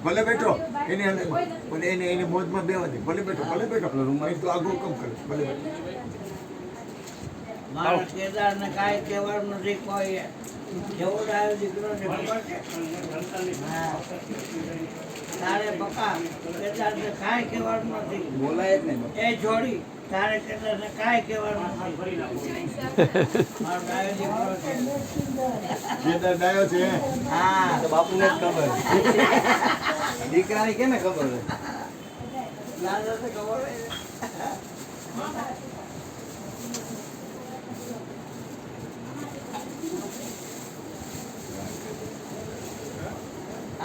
ભલે બેઠો એને એની મોજમાં બેવા દે. ભલે બેઠો રૂમાલ તો આગળ કમ કરે. ભલે બેઠો. મારા કેદાર ને કાંઈ કહેવાનું નથી. કોઈ જેવો ડાયો દીકરો ને ખબર છે તારે બકા કેદાર ને કાંઈ કહેવાનું નથી. બોલાય જ નહીં. એ જોડી તારે કેદાર ને કાંઈ કહેવાનું નથી. મારો ડાયો દીકરો છે. કેદાર ડાયો છે. હા તો બાપુને જ ખબર. દીકરાની કેને ખબર હોય? દાદા તો ખબર હોય.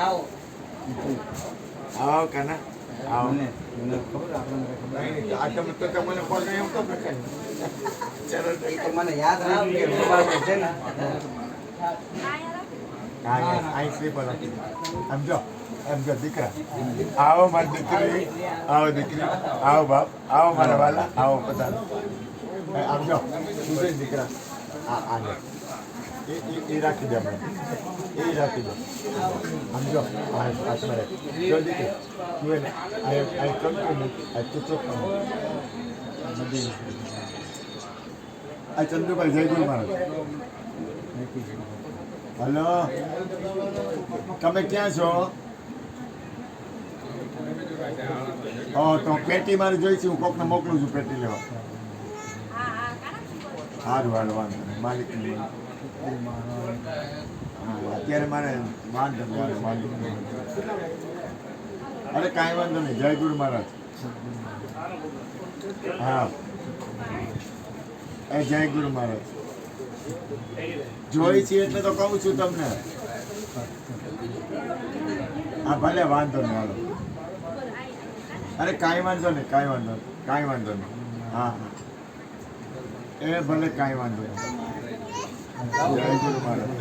આવો આવો કાના આવો. મને ખબર આપણને ખબર. આ તમે તો તમને કોલ એમ તો ચાલો એ તો મને યાદ રાખ્યું કે મોબાઈલ છે ને. આઈ સ્લીપર સમજો દીકરા. આવો મારી દીકરી. આવો દીકરી. આવો બાપ. આવો મારા વાલા. આવો પધારો. સમજો સુધરી દીકરા. આ એ રાખી દે. એ રાખી દો. સમજો જો દીકરી તું એને I come to me I to talk આ ચંદ્રુભાઈ જય ગુરુ મહારાજ. હલો તમે ક્યાં છો? તો પેટી મારે જોઈ છે. હું કોકને મોકલું છું પેટી લેવા. સારું હાલ વાંધો નહીં. માલિક અત્યારે મારે વાંધો નહીં. માલિક અરે કાંઈ વાંધો નહીં. જય ગુરુ મહારાજ. હા એ જય ગુરુ મહારાજ. જોઈ છે એટલે તો કહું છું તમને. હા ભલે વાંધો નહીં. હાલો અરે કાંઈ વાંધો નહીં. કાંઈ વાંધો નહીં. હા એ ભલે કાંઈ વાંધો નહીં. જય ગુરુ મહારાજ.